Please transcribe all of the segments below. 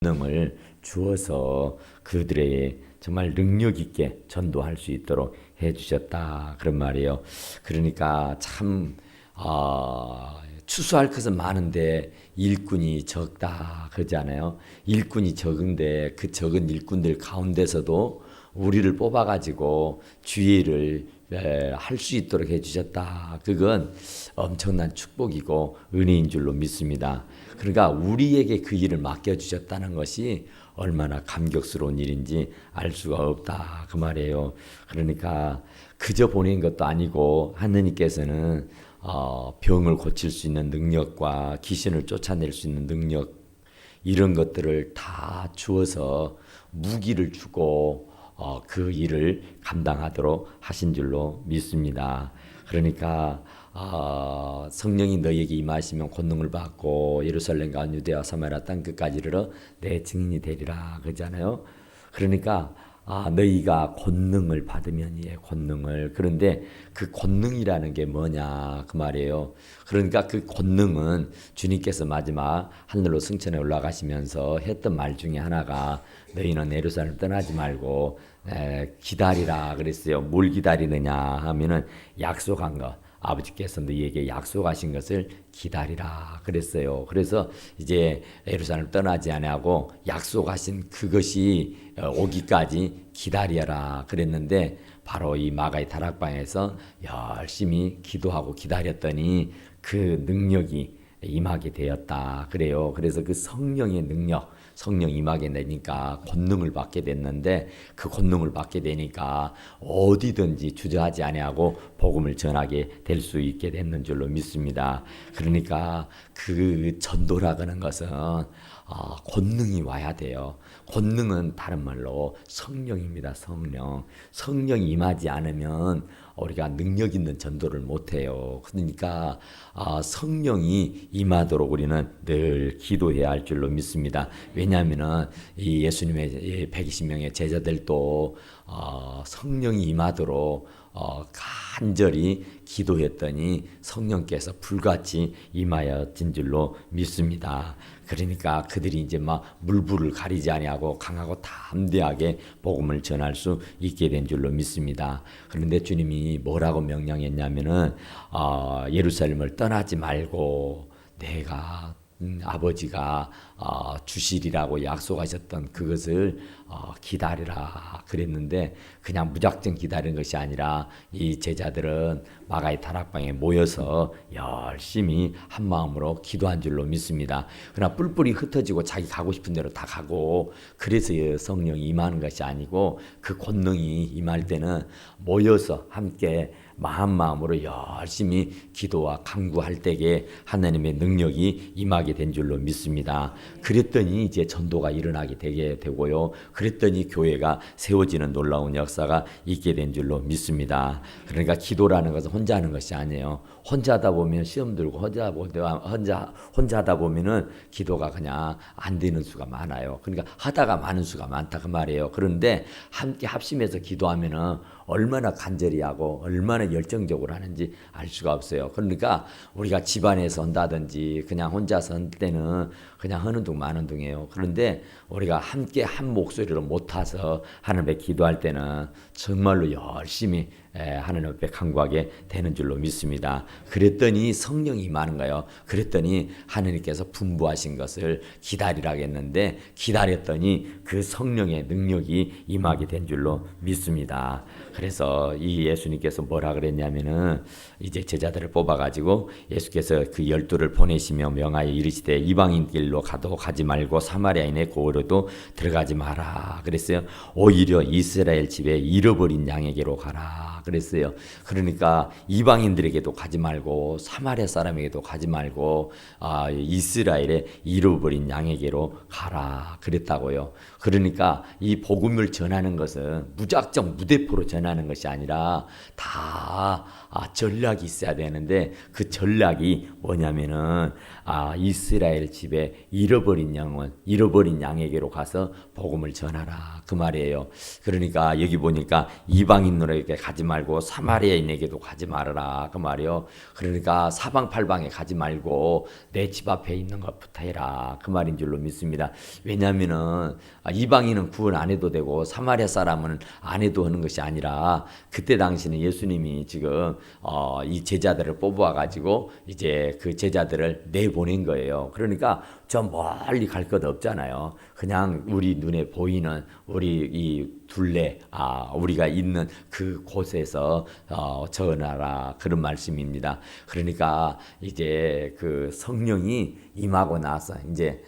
권능을 주어서 그들에게 정말 능력 있게 전도할 수 있도록 해주셨다 그런 말이에요. 그러니까 참 추수할 것은 많은데 일꾼이 적다 그러잖아요. 일꾼이 적은데 그 적은 일꾼들 가운데서도 우리를 뽑아가지고 주의를 할 수 있도록 해주셨다. 그건 엄청난 축복이고 은혜인 줄로 믿습니다. 그러니까 우리에게 그 일을 맡겨주셨다는 것이 얼마나 감격스러운 일인지 알 수가 없다 그 말이에요. 그러니까 그저 보낸 것도 아니고 하느님께서는 병을 고칠 수 있는 능력과 귀신을 쫓아낼 수 있는 능력 이런 것들을 다 주어서 무기를 주고 그 일을 감당하도록 하신 줄로 믿습니다. 그러니까 성령이 너희에게 임하시면 권능을 받고 예루살렘과 유대와 사마리아 땅 끝까지 이르러 내 증인이 되리라 그러잖아요. 그러니까 너희가 권능을 받으면 권능을 그런데 그 권능이라는 게 뭐냐 그 말이에요. 그러니까 그 권능은 주님께서 마지막 하늘로 승천해 올라가시면서 했던 말 중에 하나가 너희는 예루살렘 떠나지 말고 기다리라 그랬어요. 뭘 기다리느냐 하면은 약속한 것. 아버지께서 너희에게 약속하신 것을 기다리라 그랬어요. 그래서 이제 예루살렘 떠나지 아니하고 약속하신 그것이 오기까지 기다려라 그랬는데 바로 이 마가의 다락방에서 열심히 기도하고 기다렸더니 그 능력이 임하게 되었다 그래요. 그래서 그 성령의 능력 성령 임하게 되니까 권능을 받게 됐는데 그 권능을 받게 되니까 어디든지 주저하지 아니하고 복음을 전하게 될 수 있게 됐는 줄로 믿습니다. 그러니까 그 전도라고 하는 것은 권능이 와야 돼요. 권능은 다른 말로 성령입니다. 성령이 임하지 않으면 우리가 능력 있는 전도를 못해요. 그러니까 성령이 임하도록 우리는 늘 기도해야 할 줄로 믿습니다. 왜냐하면은 이 예수님의 120명의 제자들도 성령이 임하도록 간절히 기도했더니 성령께서 불같이 임하여진 줄로 믿습니다. 그러니까 그들이 이제 막 물불을 가리지 아니하고 강하고 담대하게 복음을 전할 수 있게 된 줄로 믿습니다. 그런데 주님이 뭐라고 명령했냐면은 예루살렘을 떠나지 말고 내가 아버지가 주시리라고 약속하셨던 그것을 기다리라 그랬는데 그냥 무작정 기다리는 것이 아니라 이 제자들은 마가의 다락방에 모여서 열심히 한 마음으로 기도한 줄로 믿습니다. 그러나 뿔뿔이 흩어지고 자기 가고 싶은 대로 다 가고 그래서 성령이 임하는 것이 아니고 그 권능이 임할 때는 모여서 함께 마음으로 열심히 기도와 간구할 때에 하나님의 능력이 임하게 된 줄로 믿습니다. 그랬더니 이제 전도가 일어나게 되게 되고요. 그랬더니 교회가 세워지는 놀라운 역사가 있게 된 줄로 믿습니다. 그러니까 기도라는 것은 혼자 하는 것이 아니에요. 혼자 하다 보면 시험 들고 혼자 하다 보면은 기도가 그냥 안 되는 수가 많아요. 그러니까 하다가 많은 수가 많다 그 말이에요. 그런데 함께 합심해서 기도하면은 얼마나 간절히 하고 얼마나 열정적으로 하는지 알 수가 없어요. 그러니까 우리가 집안에서 한다든지 그냥 혼자서 할 때는 그냥 하는 둥 마는 둥이에요. 그런데 우리가 함께 한 목소리로 못 타서 하나님 앞에 기도할 때는 정말로 열심히 하나님 앞에 간구하게 되는 줄로 믿습니다. 그랬더니 성령이 임하는 거예요. 그랬더니 하나님께서 분부하신 것을 기다리라고 했는데 기다렸더니 그 성령의 능력이 임하게 된 줄로 믿습니다. 그래서 이 예수님께서 뭐라 그랬냐면은 이제 제자들을 뽑아가지고 예수께서 그 12를 보내시며 명하여 이르시되 이방인 길로 가지 말고 사마리아인의 고으로도 들어가지 마라 그랬어요. 오히려 이스라엘 집에 잃어버린 양에게로 가라 그랬어요. 그러니까 이방인들에게도 가지 말고 사마리아 사람에게도 가지 말고 이스라엘의 잃어버린 양에게로 가라 그랬다고요. 그러니까 이 복음을 전하는 것은 무작정 무대포로 전하는 것이 아니라 다 전략이 있어야 되는데 그 전략이 뭐냐면은 이스라엘 집에 잃어버린 양에게로 가서 복음을 전하라 그 말이에요. 그러니까 여기 보니까 이방인들에게 가지 말고 사마리아인에게도 가지 말아라 그 말이에요. 그러니까 사방팔방에 가지 말고 내 집 앞에 있는 것부터 해라 그 말인 줄로 믿습니다. 왜냐하면은 이방인은 구원 안 해도 되고 사마리아 사람은 안 해도 하는 것이 아니라 그때 당시는 예수님이 지금 이 제자들을 뽑아 가지고 이제 그 제자들을 내보낸 거예요. 그러니까 저 멀리 갈 것 없잖아요. 그냥 우리 눈에 보이는 우리 이 둘레 우리가 있는 그 곳에서 전하라 그런 말씀입니다. 그러니까 이제 그 성령이 임하고 나서 이제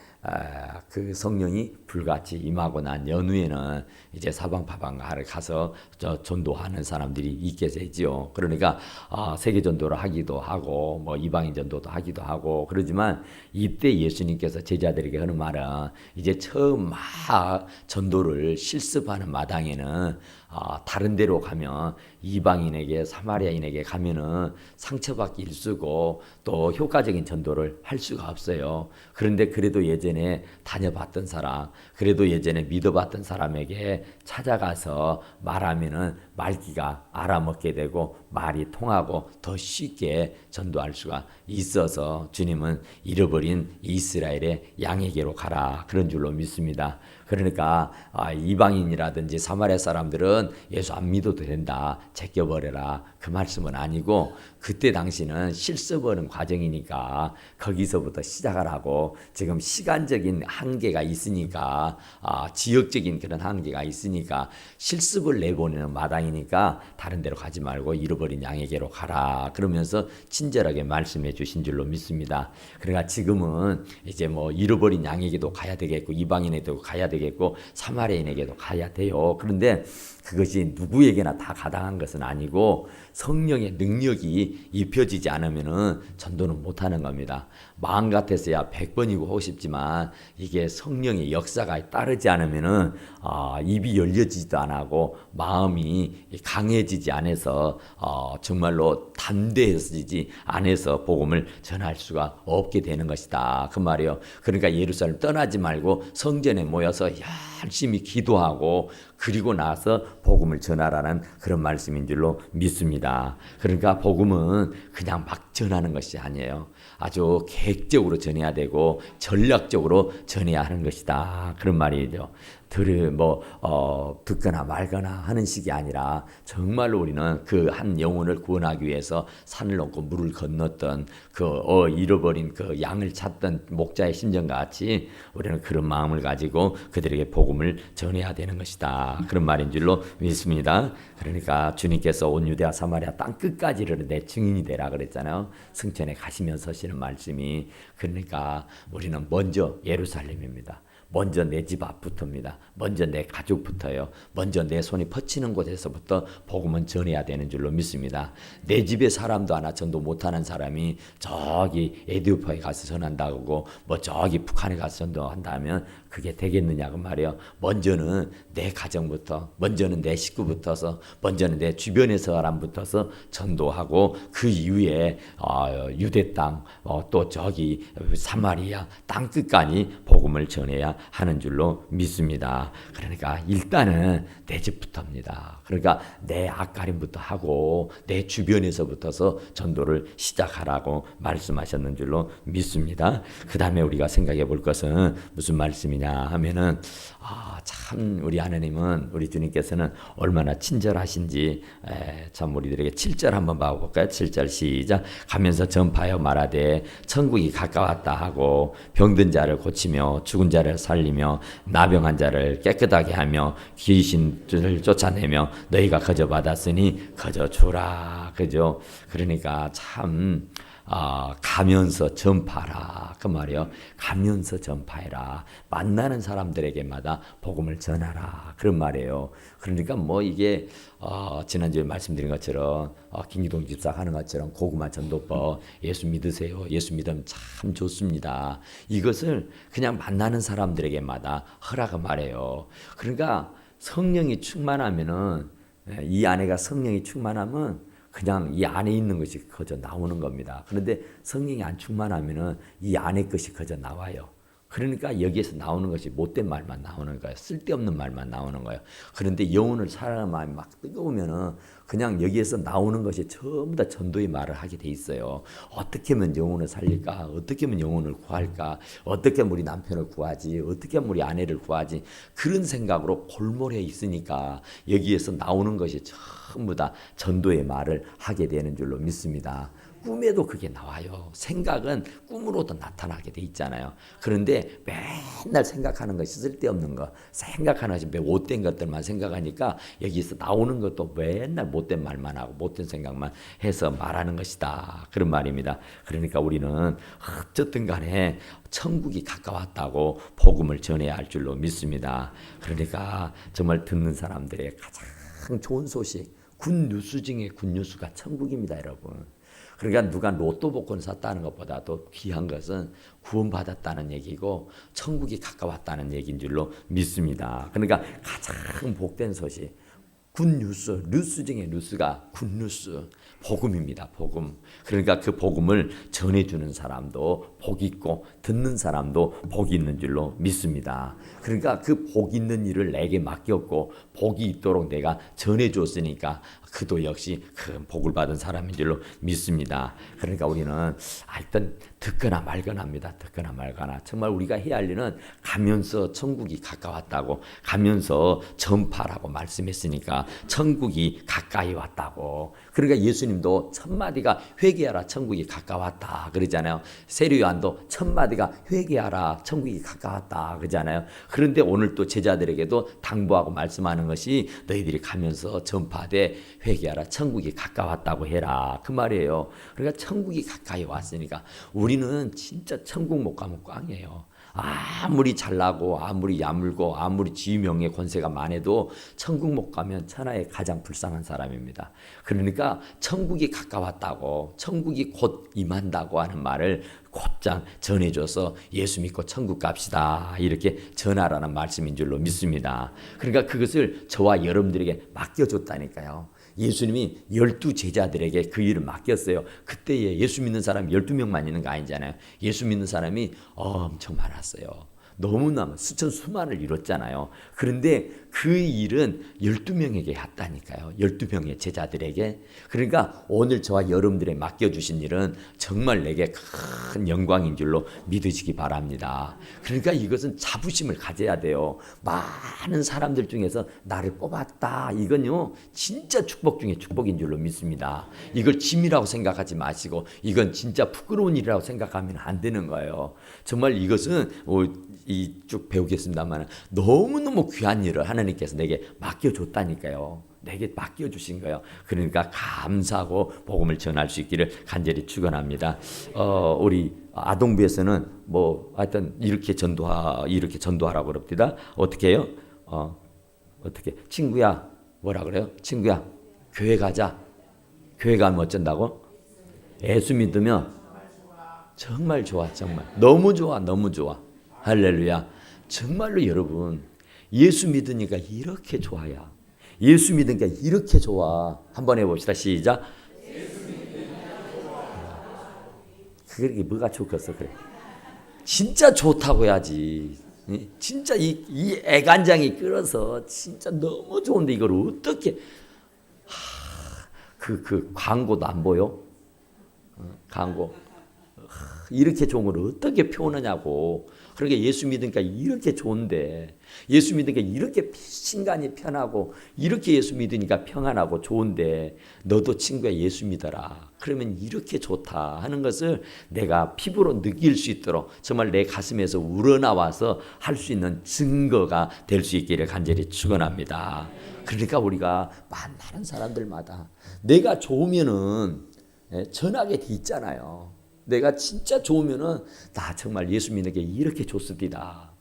그 성령이 불같이 임하고 난 연후에는 이제 사방팔방을 가서 전도하는 사람들이 있게 되지요. 그러니까 세계 전도를 하기도 하고 뭐 이방인 전도도 하기도 하고 그러지만 이때 예수님께서 제자들에게 하는 말은 이제 처음 막 전도를 실습하는 마당에는 다른 데로 가면 이방인에게 사마리아인에게 가면은 상처받기 일쑤고 또 효과적인 전도를 할 수가 없어요. 그런데 그래도 예전에 다녀봤던 사람, 그래도 예전에 믿어봤던 사람에게 찾아가서 말하면은 말귀가 알아먹게 되고 말이 통하고 더 쉽게 전도할 수가 있어서 주님은 잃어버린 이스라엘의 양에게로 가라 그런 줄로 믿습니다. 그러니까 이방인이라든지 사마리아 사람들은 예수 안 믿어도 된다, 제껴버려라 그 말씀은 아니고 그때 당시는 실습하는 과정이니까 거기서부터 시작을 하고 지금 시간적인 한계가 있으니까 지역적인 그런 한계가 있으니까 실습을 내보내는 마당이니까 다른 데로 가지 말고 잃어버린 양에게로 가라 그러면서 친절하게 말씀해 주신 줄로 믿습니다. 그러니까 지금은 이제 뭐 잃어버린 양에게도 가야 되겠고 이방인에게도 가야 되겠고 사마리아인에게도 가야 돼요. 그런데 그것이 누구에게나 다 가당한 것은 아니고 성령의 능력이 입혀지지 않으면은 전도는 못하는 겁니다. 마음 같아서야 100번이고 하고 싶지만 이게 성령의 역사가 따르지 않으면은 입이 열려지지도 안 하고 마음이 강해지지 않아서 정말로 담대해지지 않아서 복음을 전할 수가 없게 되는 것이다 그 말이에요. 그러니까 예루살렘 떠나지 말고 성전에 모여서 열심히 기도하고 그리고 나서 복음을 전하라는 그런 말씀인 줄로 믿습니다. 그러니까 복음은 그냥 막 전하는 것이 아니에요. 아주 계획적으로 전해야 되고 전략적으로 전해야 하는 것이다. 그런 말이죠. 듣거나 말거나 하는 식이 아니라 정말로 우리는 그 한 영혼을 구원하기 위해서 산을 넘고 물을 건넜던 잃어버린 그 양을 찾던 목자의 심정과 같이 우리는 그런 마음을 가지고 그들에게 복음을 전해야 되는 것이다. 그런 말인 줄로 믿습니다. 그러니까 주님께서 온 유대와 사마리아 땅 끝까지를 내 증인이 되라 그랬잖아요. 승천에 가시면서 하시는 말씀이 그러니까 우리는 먼저 예루살렘입니다. 먼저 내 집 앞부터입니다. 먼저 내 가족부터요. 먼저 내 손이 뻗치는 곳에서부터 복음은 전해야 되는 줄로 믿습니다. 내 집에 사람도 하나 전도 못하는 사람이 저기 에티오피아에 가서 전한다고 뭐 저기 북한에 가서 전도한다면 그게 되겠느냐고 말이에요. 먼저는 내 가정부터, 먼저는 내 식구부터서, 먼저는 내 주변의 사람부터서 전도하고 그 이후에 유대 땅, 또 저기 사마리아 땅 끝까지 복음을 전해야 하는 줄로 믿습니다. 그러니까 일단은 내 집부터입니다. 그러니까 내 앞가림부터 하고 내 주변에서부터서 전도를 시작하라고 말씀하셨는 줄로 믿습니다. 그 다음에 우리가 생각해 볼 것은 무슨 말씀이냐 하면은 참 우리 하나님은 우리 주님께서는 얼마나 친절하신지 참 우리들에게 7절 한번 봐볼까요? 7절 시작. 가면서 전파하여 말하되 천국이 가까웠다 하고 병든 자를 고치며 죽은 자를 살리며 나병한 자를 깨끗하게 하며 귀신들을 쫓아내며 너희가 거저 받았으니 거저 주라. 그죠? 그러니까 참 가면서 전파라 그 말이요. 가면서 전파해라. 만나는 사람들에게마다 복음을 전하라 그런 말이에요. 그러니까 뭐 이게 지난주에 말씀드린 것처럼 김기동 집사 하는 것처럼 고구마 전도법 예수 믿으세요. 예수 믿으면 참 좋습니다. 이것을 그냥 만나는 사람들에게마다 하라고 말해요. 그러니까 성령이 충만하면은 이 안에가 성령이 충만하면 그냥 이 안에 있는 것이 거저 나오는 겁니다. 그런데 성령이 안 충만하면은 이 안에 것이 거저 나와요. 그러니까 여기에서 나오는 것이 못된 말만 나오는 거예요. 쓸데없는 말만 나오는 거예요. 그런데 영혼을 사랑하는 마음이 막 뜨거우면은 그냥 여기에서 나오는 것이 전부 다 전도의 말을 하게 돼 있어요. 어떻게 하면 영혼을 살릴까? 어떻게 하면 영혼을 구할까? 어떻게 하면 우리 남편을 구하지? 어떻게 하면 우리 아내를 구하지? 그런 생각으로 골몰해 있으니까 여기에서 나오는 것이 전부 다 전도의 말을 하게 되는 줄로 믿습니다. 꿈에도 그게 나와요. 생각은 꿈으로도 나타나게 돼 있잖아요. 그런데 맨날 생각하는 것이 쓸데없는 거, 생각하는 것이 못된 것들만 생각하니까 여기서 나오는 것도 맨날 못된 말만 하고 못된 생각만 해서 말하는 것이다. 그런 말입니다. 그러니까 우리는 어쨌든 간에 천국이 가까웠다고 복음을 전해야 할 줄로 믿습니다. 그러니까 정말 듣는 사람들의 가장 좋은 소식, 굿뉴스 중에 굿뉴스가 천국입니다, 여러분. 그러니까 누가 로또 복권 샀다는 것보다도 귀한 것은 구원받았다는 얘기고 천국이 가까웠다는 얘기인 줄로 믿습니다. 그러니까 가장 복된 소식, 굿뉴스, 뉴스 중에 뉴스가 굿뉴스, 복음입니다. 복음. 그러니까 그 복음을 전해주는 사람도 복 있고 듣는 사람도 복이 있는 줄로 믿습니다. 그러니까 그 복 있는 일을 내게 맡겼고 복이 있도록 내가 전해줬으니까 그도 역시 큰 복을 받은 사람인 줄로 믿습니다. 그러니까 우리는 하여튼 듣거나 말거나 합니다. 듣거나 말거나. 정말 우리가 해야 할 일은 가면서 천국이 가까웠다고, 가면서 전파라고 말씀했으니까 천국이 가까이 왔다고. 그러니까 예수님도 천마디가 회개하라 천국이 가까웠다 그러잖아요. 세례요한도 천마디가 회개하라 천국이 가까웠다 그러잖아요. 그런데 오늘 또 제자들에게도 당부하고 말씀하는 것이 너희들이 가면서 전파되 회개하라 천국이 가까웠다고 해라 그 말이에요. 그러니까 천국이 가까이 왔으니까 우리는 진짜 천국 못 가면 꽝이에요. 아무리 잘나고 아무리 야물고 아무리 지명의 권세가 많아도 천국 못 가면 천하의 가장 불쌍한 사람입니다. 그러니까 천국이 가까웠다고, 천국이 곧 임한다고 하는 말을 곧장 전해줘서 예수 믿고 천국 갑시다 이렇게 전하라는 말씀인 줄로 믿습니다. 그러니까 그것을 저와 여러분들에게 맡겨줬다니까요. 예수님이 12제자들에게 그 일을 맡겼어요. 그때에 예수 믿는 사람이 12명만 있는 거 아니잖아요. 예수 믿는 사람이 엄청 많았어요. 너무나 수만을 이뤘잖아요. 그런데 그 일은 12명에게 했다니까요. 12명의 제자들에게. 그러니까 오늘 저와 여러분들에 맡겨주신 일은 정말 내게 큰 영광인 줄로 믿으시기 바랍니다. 그러니까 이것은 자부심을 가져야 돼요. 많은 사람들 중에서 나를 뽑았다. 이건요 진짜 축복 중에 축복인 줄로 믿습니다. 이걸 짐이라고 생각하지 마시고 이건 진짜 부끄러운 일이라고 생각하면 안 되는 거예요. 정말 이것은 쭉 배우겠습니다만 너무너무 귀한 일을 하나님께서 내게 맡겨줬다니까요. 내게 맡겨주신 거예요. 그러니까 감사하고 복음을 전할 수 있기를 간절히 축원합니다. 우리 아동부에서는 하여튼 이렇게 전도하라고 그럽니다. 어떻게 해요? 어떻게 친구야 뭐라 그래요? 친구야 교회 가자. 교회 가면 어쩐다고? 예수 믿으면 정말 좋아. 정말 너무 좋아. 너무 좋아. 할렐루야. 정말로 여러분 예수 믿으니까 이렇게 좋아야. 예수 믿으니까 이렇게 좋아. 한번 해봅시다. 시작. 그게 뭐가 좋겠어. 그래. 진짜 좋다고 해야지. 진짜 이 애간장이 끓어서 진짜 너무 좋은데 이걸 어떻게 그 광고도 안 보여? 광고 이렇게 좋은 걸 어떻게 표현하냐고. 그러니까 예수 믿으니까 이렇게 좋은데, 예수 믿으니까 이렇게 신간이 편하고, 이렇게 예수 믿으니까 평안하고 좋은데 너도 친구야 예수 믿어라. 그러면 이렇게 좋다 하는 것을 내가 피부로 느낄 수 있도록 정말 내 가슴에서 우러나와서 할 수 있는 증거가 될 수 있기를 간절히 축원합니다. 그러니까 우리가 만나는 사람들마다 내가 좋으면은 전하게 돼 있잖아요. 내가 진짜 좋으면은 나 정말 예수 믿는 게 이렇게 좋습니다.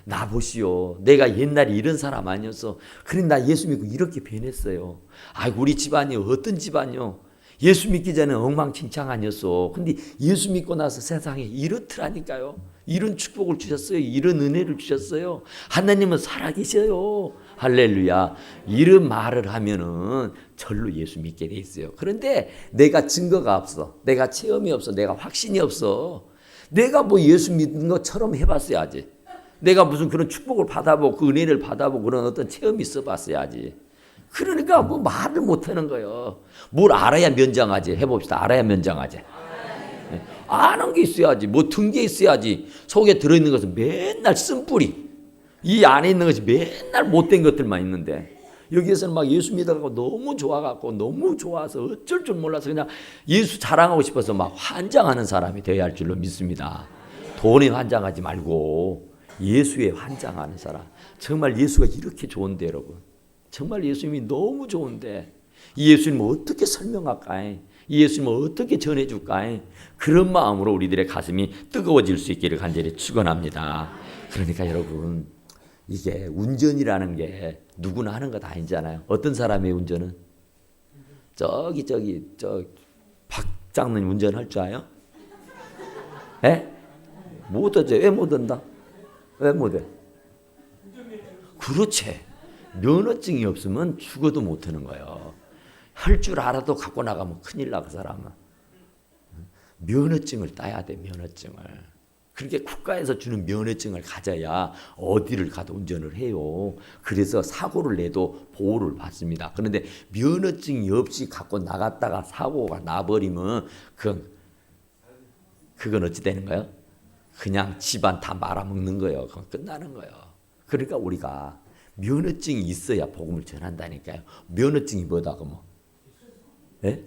나 보시오. 내가 옛날에 이런 사람 아니었어. 그래 나 예수 믿고 이렇게 변했어요. 아이고 우리 집안이 어떤 집안이요. 예수 믿기 전에 엉망진창 아니었어. 근데 예수 믿고 나서 세상에 이렇더라니까요. 이런 축복을 주셨어요. 이런 은혜를 주셨어요. 하나님은 살아계셔요. 할렐루야. 이런 말을 하면은 절로 예수 믿게 돼 있어요. 그런데 내가 증거가 없어. 내가 체험이 없어. 내가 확신이 없어. 내가 뭐 예수 믿는 것처럼 해봤어야지. 내가 무슨 그런 축복을 받아보고 그 은혜를 받아보고 그런 어떤 체험이 있어 봤어야지. 그러니까 뭐 말을 못하는 거예요. 뭘 알아야 면장하지. 해봅시다. 알아야 면장하지. 아는 게 있어야지. 뭐 든 게 있어야지. 속에 들어있는 것은 맨날 쓴뿌리. 이 안에 있는 것이 맨날 못된 것들만 있는데 여기에서는 막 예수 믿어갖고 너무 좋아갖고 너무 좋아서 어쩔 줄 몰라서 그냥 예수 자랑하고 싶어서 막 환장하는 사람이 되어야 할 줄로 믿습니다. 돈에 환장하지 말고 예수에 환장하는 사람. 정말 예수가 이렇게 좋은데 여러분. 정말 예수님이 너무 좋은데 이 예수님을 어떻게 설명할까? 이 예수님을 어떻게 전해줄까? 그런 마음으로 우리들의 가슴이 뜨거워질 수 있기를 간절히 축원합니다. 그러니까 여러분 이게 운전이라는 게 누구나 하는 것 아니잖아요. 어떤 사람의 운전은? 저 박 장로님 운전할 줄 아요? 에? 못하죠. 왜 못한다? 왜 못해? 그렇지. 면허증이 없으면 죽어도 못하는 거예요. 할 줄 알아도 갖고 나가면 큰일 나 그 사람은. 면허증을 따야 돼. 면허증을. 그렇게 국가에서 주는 면허증을 가져야 어디를 가도 운전을 해요. 그래서 사고를 내도 보호를 받습니다. 그런데 면허증이 없이 갖고 나갔다가 사고가 나버리면 그건 어찌 되는 거예요? 그냥 집안 다 말아먹는 거예요. 그건 끝나는 거예요. 그러니까 우리가 면허증이 있어야 복음을 전한다니까요. 면허증이 뭐다 그러면? 예?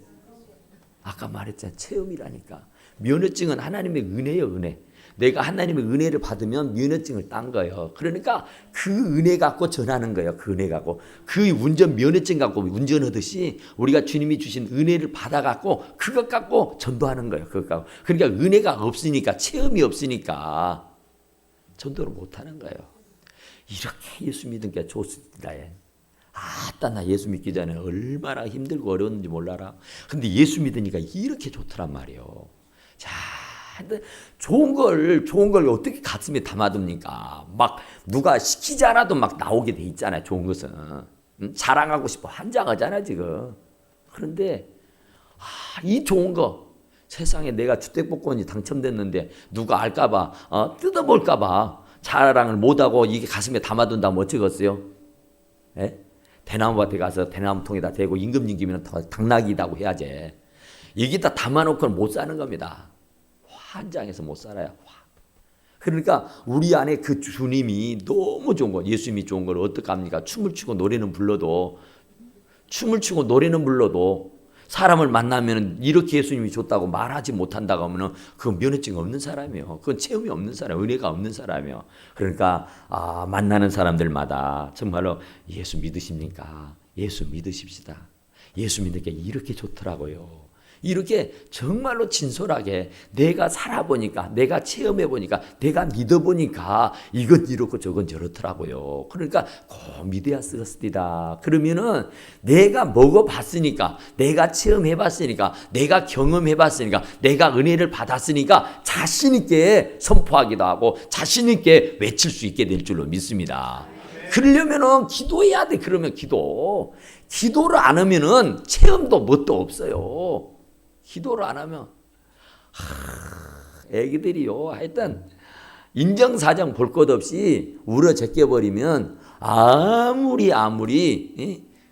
아까 말했잖아요. 체험이라니까. 면허증은 하나님의 은혜예요. 은혜. 내가 하나님의 은혜를 받으면 면허증을 딴 거예요. 그러니까 그 은혜 갖고 전하는 거예요. 그 은혜 갖고. 그 운전 면허증 갖고 운전하듯이 우리가 주님이 주신 은혜를 받아갖고 그것 갖고 전도하는 거예요. 그것 갖고. 그러니까 은혜가 없으니까 체험이 없으니까 전도를 못하는 거예요. 이렇게 예수 믿은 게 좋습니다. 아따 나 예수 믿기 전에 얼마나 힘들고 어려웠는지 몰라라. 근데 예수 믿으니까 이렇게 좋더란 말이에요. 자, 근데 좋은 걸 어떻게 가슴에 담아둡니까? 막 누가 시키지 않아도 막 나오게 돼 있잖아요. 좋은 것은. 자랑하고 싶어 환장하잖아 지금. 그런데 이 좋은 거 세상에 내가 주택복권이 당첨됐는데 누가 알까봐 뜯어볼까봐 자랑을 못하고 이게 가슴에 담아둔다면 어쩌겠어요? 예? 대나무밭에 가서 대나무통에다 대고 임금님기면 당나귀다고 해야지. 여기다 담아놓고는 못 사는 겁니다. 환장해서 못 살아요. 그러니까 우리 안에 그 주님이 너무 좋은 거, 예수님이 좋은 걸 어떡합니까? 춤을 추고 노래는 불러도 사람을 만나면 이렇게 예수님이 좋다고 말하지 못한다고 하면 그건 면허증 없는 사람이에요. 그건 체험이 없는 사람, 은혜가 없는 사람이에요. 그러니까 만나는 사람들마다 정말로 예수 믿으십니까? 예수 믿으십시다. 예수 믿는 게 이렇게 좋더라고요. 이렇게 정말로 진솔하게 내가 살아보니까 내가 체험해보니까 내가 믿어보니까 이건 이렇고 저건 저렇더라고요. 그러니까 꼭 믿어야 쓰겠습니다. 그러면은 내가 먹어봤으니까 내가 체험해봤으니까 내가 경험해봤으니까 내가 은혜를 받았으니까 자신 있게 선포하기도 하고 자신 있게 외칠 수 있게 될 줄로 믿습니다. 그러려면은 기도해야 돼. 그러면 기도를 안 하면은 체험도 뭣도 없어요. 기도를 안 하면 애기들이요 하여튼 인정사정 볼 것 없이 울어 제껴버리면 아무리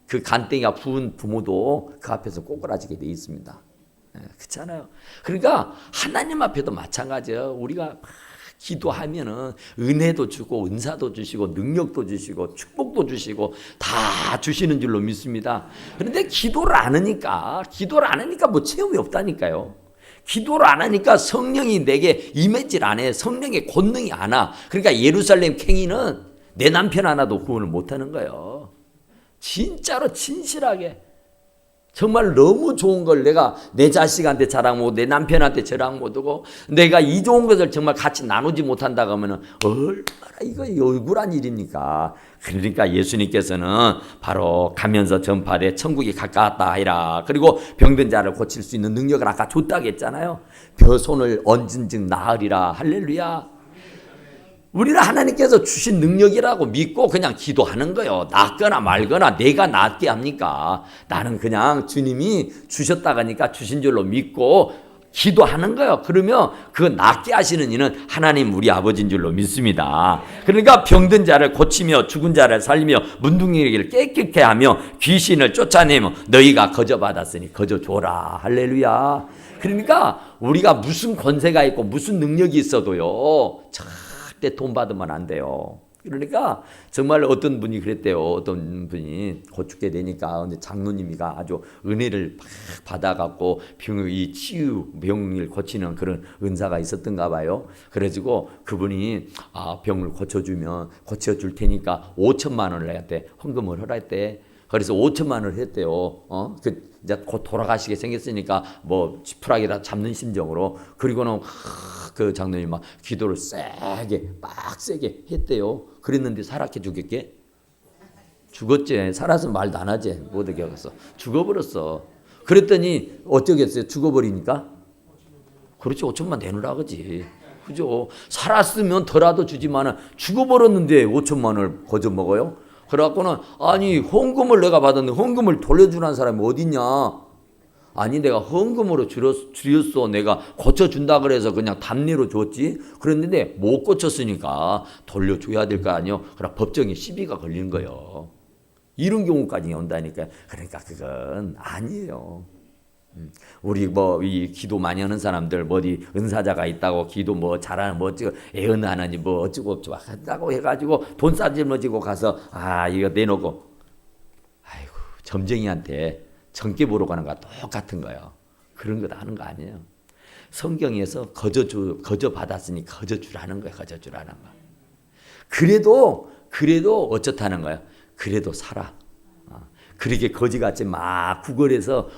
그 간땡이가 부은 부모도 그 앞에서 꼬꾸라지게 돼 있습니다. 그렇잖아요. 그러니까 하나님 앞에도 마찬가지예요. 우리가 기도하면은 은혜도 주고 은사도 주시고 능력도 주시고 축복도 주시고 다 주시는 줄로 믿습니다. 그런데 기도를 안 하니까 뭐 체험이 없다니까요. 기도를 안 하니까 성령이 내게 임하질 않아요. 성령의 권능이 안 와. 그러니까 예루살렘 캥이는 내 남편 하나도 구원을 못하는 거예요. 진짜로 진실하게 정말 너무 좋은 걸 내가 내 자식한테 자랑 못하고 내 남편한테 자랑 못하고 내가 이 좋은 것을 정말 같이 나누지 못한다고 하면 얼마나 이거 억울한 일입니까? 그러니까 예수님께서는 바로 가면서 전파되 천국이 가까웠다 하리라. 그리고 병든 자를 고칠 수 있는 능력을 아까 줬다고 했잖아요. 벼손을 얹은 즉 나으리라. 할렐루야. 우리는 하나님께서 주신 능력이라고 믿고 그냥 기도하는 거예요. 낫거나 말거나 내가 낫게 합니까? 나는 그냥 주님이 주셨다가니까 주신 줄로 믿고 기도하는 거예요. 그러면 그 낫게 하시는 이는 하나님 우리 아버지인 줄로 믿습니다. 그러니까 병든 자를 고치며 죽은 자를 살리며 문둥이를 깨끗게 하며 귀신을 쫓아내며 너희가 거저받았으니 거저줘라. 할렐루야. 그러니까 우리가 무슨 권세가 있고 무슨 능력이 있어도요, 절대 돈 받으면 안 돼요. 그러니까 정말 어떤 분이 그랬대요. 어떤 분이 곧 죽게 되니까 장로님이가 아주 은혜를 막 받아갖고 이 치유 병을 고치는 그런 은사가 있었던가 봐요. 그래가지고 그분이 병을 고쳐줄 테니까 5천만 원을 했대. 헌금을 하랬대. 그래서 5천만 원을 했대요. 이제 곧 돌아가시게 생겼으니까 뭐 지푸라기라 잡는 심정으로. 그리고는 그 장로님 막 기도를 빡세게 했대요. 그랬는데 살았게 죽였게? 죽었지. 살아서 말도 안 하지. 못하게 하겠어. 죽어버렸어. 그랬더니 어쩌겠어요? 죽어버리니까? 그렇지. 5천만 내놓으라 그지. 그죠? 살았으면 더라도 주지만은 죽어버렸는데 5천만 원을 거저 먹어요? 그래갖고는 아니 헌금을 내가 받았는데 헌금을 돌려주는 사람이 어딨냐? 아니 내가 헌금으로 줄였어. 내가 고쳐준다 그래서 그냥 답례로 줬지. 그랬는데 못 고쳤으니까 돌려줘야 될 거 아니요. 그럼 법정에 시비가 걸리는 거예요. 이런 경우까지 온다니까. 그러니까 그건 아니에요. 우리 이 기도 많이 하는 사람들 어디 은사자가 있다고 기도 잘하는 어쩌고 애언하느니 어쩌고 한다고 해가지고 돈 싸질머지고 가서 이거 내놓고 아이고 점쟁이한테 정계 보러 가는 거와 똑같은 거예요. 그런 거 하는 거 아니에요. 성경에서 거저 받았으니 거저 주라는 거예요. 거저 주라는 거. 그래도 어쩌다는 거예요. 그래도 살아. 그렇게 거지같이 막 구걸해서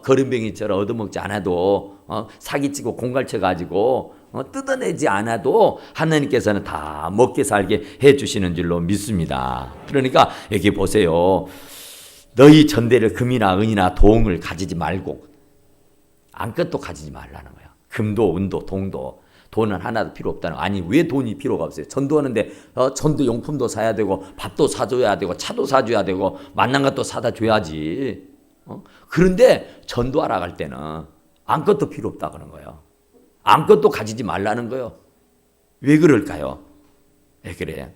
거름뱅이처럼 얻어먹지 않아도 사기치고 공갈쳐 가지고 뜯어내지 않아도 하나님께서는 다 먹게 살게 해주시는 줄로 믿습니다. 그러니까 여기 보세요. 너희 전대를 금이나 은이나 동을 가지지 말고 안것도 가지지 말라는 거예요. 금도 은도 동도. 돈은 하나도 필요 없다는 거. 아니 왜 돈이 필요가 없어요? 전도하는데 전도 용품도 사야 되고 밥도 사줘야 되고 차도 사줘야 되고 만난 것도 사다 줘야지. 그런데 전도하러 갈 때는 아무것도 필요 없다 그러는 거예요. 아무것도 가지지 말라는 거예요. 왜 그럴까요? 왜 그래요?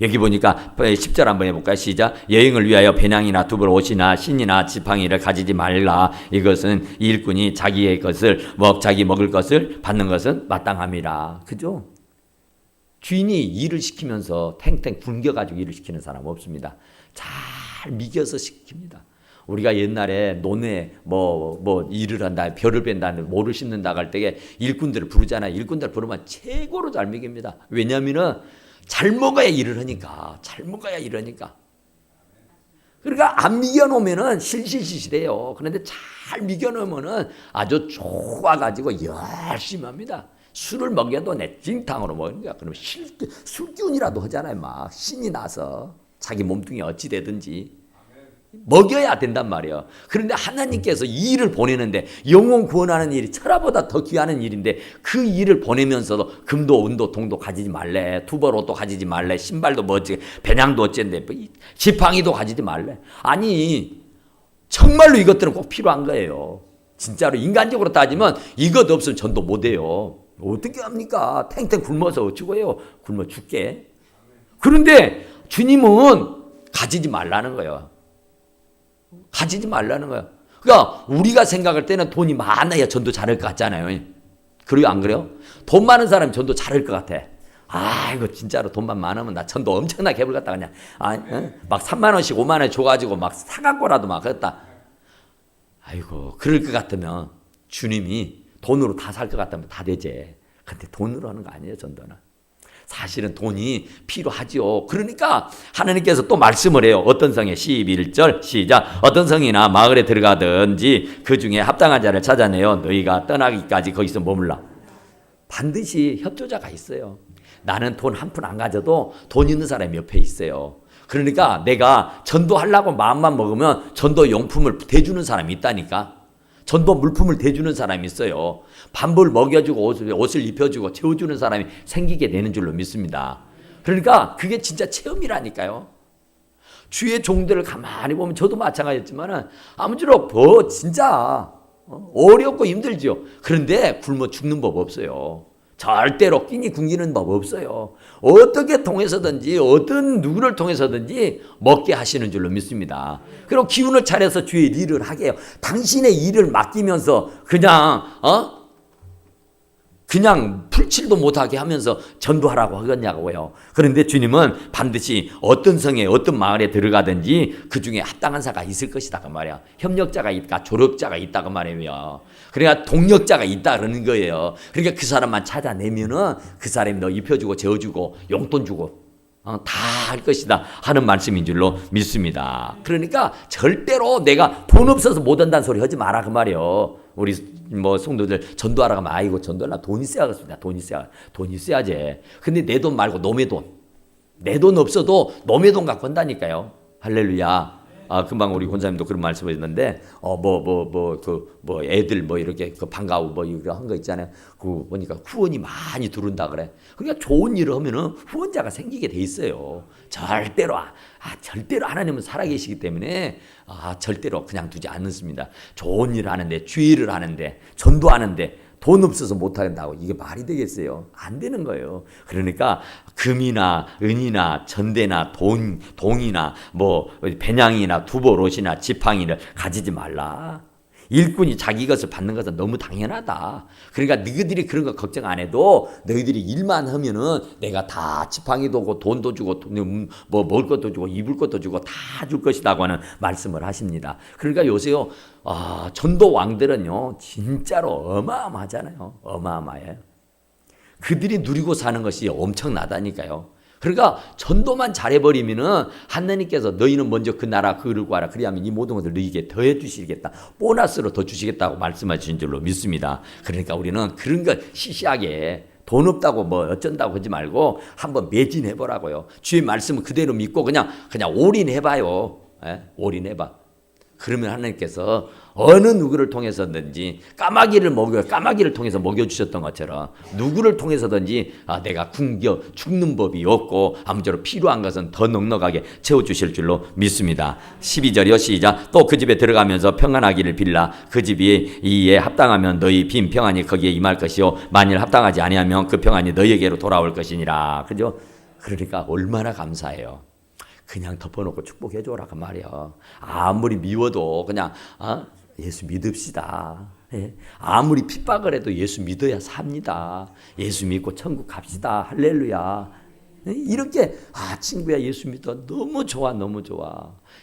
여기 보니까 10절 한번 해볼까요? 시작. 여행을 위하여 배낭이나 두벌 옷이나 신이나 지팡이를 가지지 말라. 이것은 일꾼이 자기의 것을 자기 먹을 것을 받는 것은 마땅함이라. 그죠? 주인이 일을 시키면서 탱탱 굶겨가지고 일을 시키는 사람 없습니다. 잘 미겨서 시킵니다. 우리가 옛날에 논에 일을 한다, 벼를 뺀다, 모를 심는다 할 때에 일꾼들을 부르잖아요. 일꾼들 부르면 최고로 잘 미깁니다. 왜냐하면은 잘 먹어야 일을 하니까. 잘 먹어야 일을 하니까. 그러니까 안 미겨놓으면은 실실실실해요. 그런데 잘 미겨놓으면은 아주 좋아가지고 열심히 합니다. 술을 먹여도 내 찡탕으로 먹는 거야. 그러면 술기운이라도 하잖아요. 막 신이 나서 자기 몸뚱이 어찌 되든지 먹여야 된단 말이에요. 그런데 하나님께서 이 일을 보내는데 영혼 구원하는 일이 천하보다 더 귀한 일인데 그 일을 보내면서도 금도 은도 동도 가지지 말래. 두벌 옷도 가지지 말래. 신발도 배낭도 어쨌는데 지팡이도 가지지 말래. 아니 정말로 이것들은 꼭 필요한 거예요. 진짜로 인간적으로 따지면 이것 없으면 전도 못해요. 어떻게 합니까? 탱탱 굶어서 어쩌고 해요. 굶어 죽게. 그런데 주님은 가지지 말라는 거예요. 가지지 말라는 거예요. 그러니까 우리가 생각할 때는 돈이 많아야 전도 잘할 것 같잖아요. 그래요? 안 그래요? 돈 많은 사람이 전도 잘할 것 같아. 이거 진짜로 돈만 많으면 나 전도 엄청나게 해볼 것 같다. 그냥 막 3만 원씩 5만 원 줘가지고 막 사갖고라도 막 그랬다. 아이고 그럴 것 같으면 주님이 돈으로 다 살 것 같다면 다 되지. 근데 돈으로 하는 거 아니에요. 전도는. 사실은 돈이 필요하죠. 그러니까 하나님께서 또 말씀을 해요. 어떤 성에 11절 시작. 어떤 성이나 마을에 들어가든지 그 중에 합당한 자를 찾아내어 너희가 떠나기까지 거기서 머물라. 반드시 협조자가 있어요. 나는 돈 한 푼 안 가져도 돈 있는 사람이 옆에 있어요. 그러니까 내가 전도하려고 마음만 먹으면 전도 용품을 대주는 사람이 있다니까. 전도 물품을 대주는 사람이 있어요. 밥을 먹여주고 옷을 입혀주고 채워주는 사람이 생기게 되는 줄로 믿습니다. 그러니까 그게 진짜 체험이라니까요. 주의 종들을 가만히 보면 저도 마찬가지였지만 아무쪼록 진짜 어렵고 힘들죠. 그런데 굶어 죽는 법 없어요. 절대로 끼니 굶기는 법 없어요. 어떻게 통해서든지 어떤 누구를 통해서든지 먹게 하시는 줄로 믿습니다. 그리고 기운을 차려서 주의 일을 하게 해요. 당신의 일을 맡기면서 그냥 풀칠도 못하게 하면서 전도하라고 하겠냐고요. 그런데 주님은 반드시 어떤 성에 어떤 마을에 들어가든지 그 중에 합당한 자가 있을 것이다 그 말이야. 협력자가 있다, 조력자가 있다 그 말이에요. 그러니까 동력자가 있다 그러는 거예요. 그러니까 그 사람만 찾아내면은 그 사람이 너 입혀주고 재워주고 용돈 주고 다 할 것이다 하는 말씀인 줄로 믿습니다. 그러니까 절대로 내가 돈 없어서 못 한다는 소리 하지 마라 그 말이에요. 우리 성도들 전도하러 가면 아이고 전도하려면 돈이 있어야겠습니다. 돈이 있어야지. 근데 내 돈 말고 놈의 돈. 내 돈 없어도 놈의 돈 갖고 한다니까요. 할렐루야. 금방 우리 권사님도 그런 말씀을 했는데, 애들 이렇게 방과후 이렇게 한 거 있잖아요. 그 보니까 후원이 많이 들어온다 그래. 그러니까 좋은 일을 하면은 후원자가 생기게 돼 있어요. 절대로 하나님은 살아계시기 때문에, 절대로 그냥 두지 않습니다. 좋은 일을 하는데, 주의를 하는데, 전도하는데, 돈 없어서 못한다고 이게 말이 되겠어요? 안 되는 거예요. 그러니까 금이나 은이나 전대나 동이나 배냥이나 두보롯이나 지팡이를 가지지 말라. 일꾼이 자기 것을 받는 것은 너무 당연하다. 그러니까 너희들이 그런 거 걱정 안 해도 너희들이 일만 하면은 내가 다 지팡이도 주고 돈도 주고 먹을 것도 주고 입을 것도 주고 다 줄 것이라고 하는 말씀을 하십니다. 그러니까 요새요 전도 왕들은요 진짜로 어마어마하잖아요. 어마어마해요. 그들이 누리고 사는 것이 엄청나다니까요. 그러니까 전도만 잘해버리면은 하나님께서 너희는 먼저 그 나라 그를 구하라. 그리하면 이 모든 것을 너희에게 더해 주시겠다. 보너스로 더 주시겠다고 말씀하신 줄로 믿습니다. 그러니까 우리는 그런 거 시시하게 돈 없다고 어쩐다고 하지 말고 한번 매진해보라고요. 주의 말씀을 그대로 믿고 그냥 올인해봐요. 올인해봐. 그러면 하나님께서 어느 누구를 통해서든지 까마귀를 통해서 먹여주셨던 것처럼 누구를 통해서든지 내가 굶겨 죽는 법이 없고 아무쪼록 필요한 것은 더 넉넉하게 채워주실 줄로 믿습니다. 12절이요 시작. 또 그 집에 들어가면서 평안하기를 빌라. 그 집이 이에 합당하면 너희 빈 평안이 거기에 임할 것이요 만일 합당하지 아니하면 그 평안이 너희에게로 돌아올 것이니라. 그죠? 그러니까 얼마나 감사해요. 그냥 덮어놓고 축복해줘라 그 말이야. 아무리 미워도 그냥 예수 믿읍시다. 아무리 핍박을 해도 예수 믿어야 삽니다. 예수 믿고 천국 갑시다. 할렐루야. 이렇게 친구야 예수 믿어. 너무 좋아.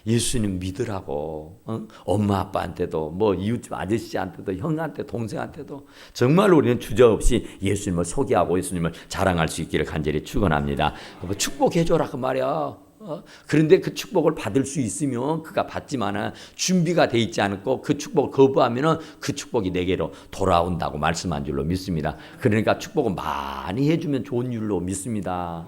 예수님 믿으라고. 엄마 아빠한테도 이웃집 아저씨한테도 형한테 동생한테도 정말 우리는 주저없이 예수님을 소개하고 예수님을 자랑할 수 있기를 간절히 축원합니다. 축복해줘라 그 말이야. 그런데 그 축복을 받을 수 있으면 그가 받지만은 준비가 돼 있지 않고 그 축복을 거부하면은 그 축복이 내게로 돌아온다고 말씀한 줄로 믿습니다. 그러니까 축복을 많이 해주면 좋은 줄로 믿습니다.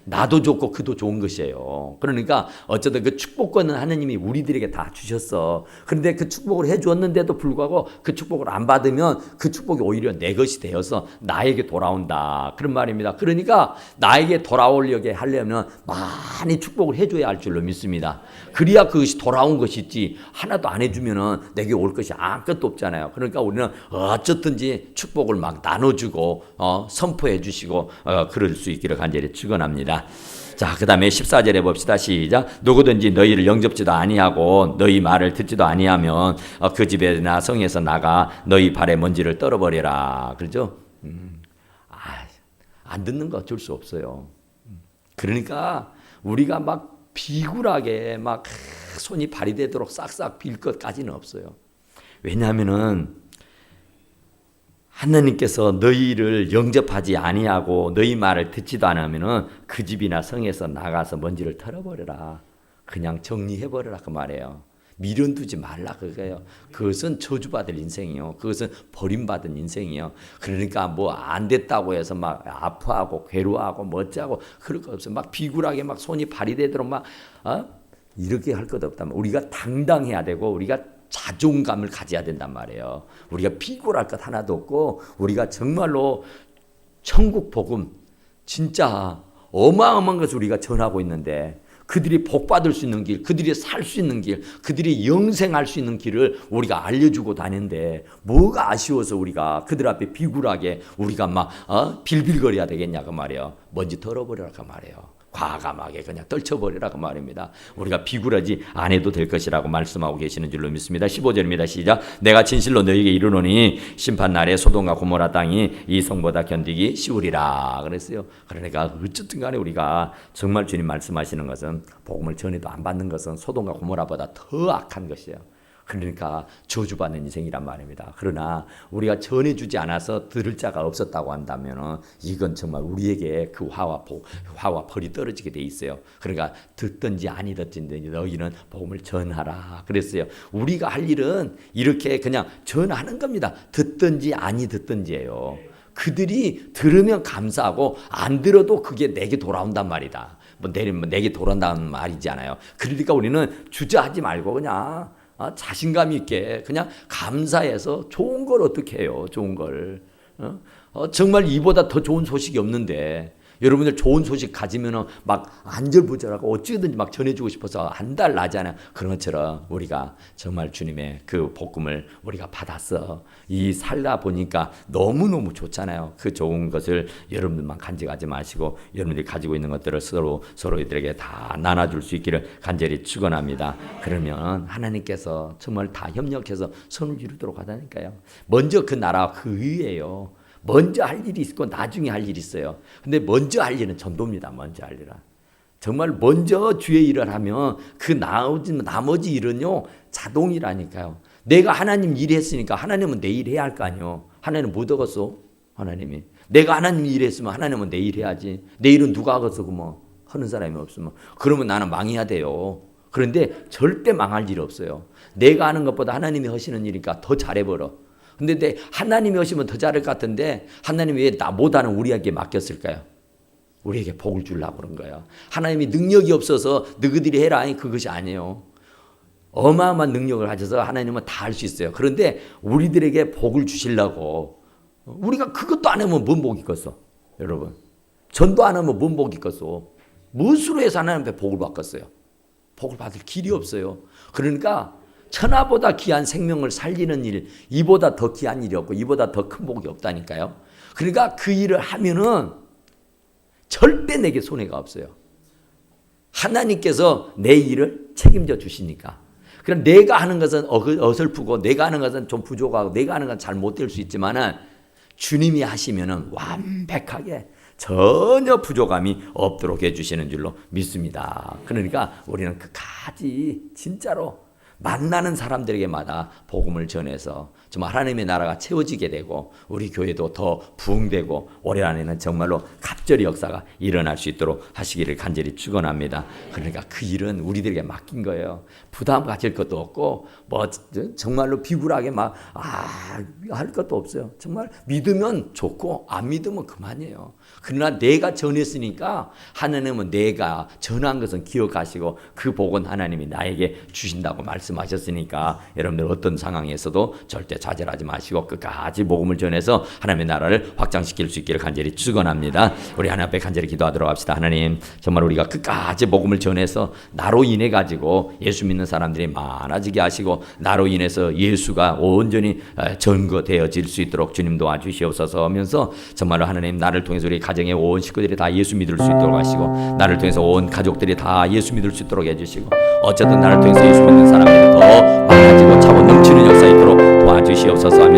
나도 좋고 그도 좋은 것이에요. 그러니까 어쨌든 그 축복권은 하나님이 우리들에게 다 주셨어. 그런데 그 축복을 해주었는데도 불구하고 그 축복을 안 받으면 그 축복이 오히려 내 것이 되어서 나에게 돌아온다. 그런 말입니다. 그러니까 나에게 돌아오려게 하려면 많이 축복을 해줘야 할 줄로 믿습니다. 그래야 그것이 돌아온 것이지 하나도 안 해주면은 내게 올 것이 아무것도 없잖아요. 그러니까 우리는 어쨌든지 축복을 막 나눠주고 선포해 주시고 그럴 수 있기를 간절히 축원합니다. 자, 그 다음에 14절에 봅시다. 시작. 누구든지 너희를 영접지도 아니하고 너희 말을 듣지도 아니하면 그 집에나 성에서 나가 너희 발에 먼지를 떨어버려라. 그렇죠? 안 듣는 거 어쩔 수 없어요. 그러니까 우리가 막 비굴하게 막 손이 발이 되도록 싹싹 빌 것까지는 없어요. 왜냐하면은 하나님께서 너희를 영접하지 아니하고 너희 말을 듣지도 않으면은 그 집이나 성에서 나가서 먼지를 털어버려라. 그냥 정리해버려라 그 말이에요. 미련 두지 말라 그거예요. 그것은 저주받을 인생이요. 그것은 버림받은 인생이요. 그러니까 안 됐다고 해서 막 아파하고 괴로워하고 어쩌고 그럴 거 없어요. 막 비굴하게 막 손이 발이 되도록 막 이렇게 할 것 없다면 우리가 당당해야 되고 우리가 자존감을 가져야 된단 말이에요. 우리가 비굴할 것 하나도 없고 우리가 정말로 천국 복음 진짜 어마어마한 것을 우리가 전하고 있는데 그들이 복받을 수 있는 길, 그들이 살 수 있는 길, 그들이 영생할 수 있는 길을 우리가 알려주고 다니는데 뭐가 아쉬워서 우리가 그들 앞에 비굴하게 우리가 막 빌빌거려야 되겠냐 그 말이에요. 먼지 털어버리라 그 말이에요. 과감하게 그냥 떨쳐버리라고 말입니다. 우리가 비굴하지 안 해도 될 것이라고 말씀하고 계시는 줄로 믿습니다. 15절입니다. 시작. 내가 진실로 너에게 이르노니 심판날에 소돔과 고모라 땅이 이 성보다 견디기 쉬우리라 그랬어요. 그러니까 어쨌든 간에 우리가 정말 주님 말씀하시는 것은 복음을 전해도 안 받는 것은 소돔과 고모라보다 더 악한 것이에요. 그러니까 저주받는 인생이란 말입니다. 그러나 우리가 전해주지 않아서 들을 자가 없었다고 한다면 이건 정말 우리에게 그 화와 벌이 떨어지게 돼 있어요. 그러니까 듣든지 아니 듣든지 너희는 복음을 전하라 그랬어요. 우리가 할 일은 이렇게 그냥 전하는 겁니다. 듣든지 아니 듣든지예요. 그들이 들으면 감사하고 안 들어도 그게 내게 돌아온단 말이다. 내게 돌아온다는 말이지 않아요. 그러니까 우리는 주저하지 말고 그냥 자신감 있게 그냥 감사해서 좋은 걸 어떻게 해요? 좋은 걸 정말 이보다 더 좋은 소식이 없는데 여러분들 좋은 소식 가지면은 막 안절부절하고 어찌든지 막 전해주고 싶어서 안달 나잖아요. 그런 것처럼 우리가 정말 주님의 그 복음을 우리가 받았어. 이 살다 보니까 너무너무 좋잖아요. 그 좋은 것을 여러분들만 간직하지 마시고 여러분들이 가지고 있는 것들을 서로들에게 다 나눠줄 수 있기를 간절히 축원합니다. 그러면 하나님께서 정말 다 협력해서 선을 이루도록 하다니까요. 먼저 그 나라와 그 의예요. 먼저 할 일이 있고 나중에 할 일이 있어요. 근데 먼저 할 일은 전도입니다. 먼저 할 일은. 정말 먼저 주의 일을 하면 그 나머지 일은요 자동이라니까요. 내가 하나님 일 했으니까 하나님은 내 일 해야 할 거 아니에요. 하나님 못 얻었어? 하나님이. 내가 하나님 일 했으면 하나님은 내 일 해야지. 내 일은 누가 하겠어? 뭐 하는 사람이 없으면. 그러면 나는 망해야 돼요. 그런데 절대 망할 일 없어요. 내가 하는 것보다 하나님이 하시는 일이니까 더 잘해버려. 근데 하나님이 하시면 더 잘할 것 같은데 하나님이 왜 나 못하는 우리에게 맡겼을까요? 우리에게 복을 주려고 그런 거예요. 하나님이 능력이 없어서 너희들이 해라 그것이 아니에요. 어마어마한 능력을 가져서 하나님은 다 할 수 있어요. 그런데 우리들에게 복을 주시려고 우리가 그것도 안 하면 뭔 복이 있겠어? 여러분 전도 안 하면 뭔 복이 있겠어? 무엇으로 해서 하나님 앞에 복을 받겠어요? 복을 받을 길이 없어요. 그러니까 천하보다 귀한 생명을 살리는 일, 이보다 더 귀한 일이 없고 이보다 더 큰 복이 없다니까요. 그러니까 그 일을 하면은 절대 내게 손해가 없어요. 하나님께서 내 일을 책임져 주시니까. 그럼 내가 하는 것은 어설프고 내가 하는 것은 좀 부족하고 내가 하는 건 잘 못 될 수 있지만은 주님이 하시면은 완벽하게 전혀 부족함이 없도록 해주시는 줄로 믿습니다. 그러니까 우리는 끝까지 진짜로 만나는 사람들에게마다 복음을 전해서 정말 하나님의 나라가 채워지게 되고 우리 교회도 더 부흥되고 올해 안에는 정말로 갑절의 역사가 일어날 수 있도록 하시기를 간절히 축원합니다. 그러니까 그 일은 우리들에게 맡긴 거예요. 부담 가질 것도 없고 뭐 정말로 비굴하게 막 할 것도 없어요. 정말 믿으면 좋고 안 믿으면 그만이에요. 그러나 내가 전했으니까 하나님은 내가 전한 것은 기억하시고 그 복은 하나님이 나에게 주신다고 말씀하셨으니까 여러분들 어떤 상황에서도 절대 좌절하지 마시고 끝까지 복음을 전해서 하나님의 나라를 확장시킬 수 있기를 간절히 축원합니다. 우리 하나님 앞에 간절히 기도하도록 합시다. 하나님 정말 우리가 끝까지 복음을 전해서 나로 인해 가지고 예수 믿는 사람들이 많아지게 하시고 나로 인해서 예수가 온전히 전거되어질 수 있도록 주님 도와주시옵소서 하면서 정말로 하나님 나를 통해서 우리 가정의 온 식구들이 다 예수 믿을 수 있도록 하시고 나를 통해서 온 가족들이 다 예수 믿을 수 있도록 해주시고 어쨌든 나를 통해서 예수 믿는 사람들이 더 많아지고 차고 넘치는 역사 있도록 도와주시옵소서 하면서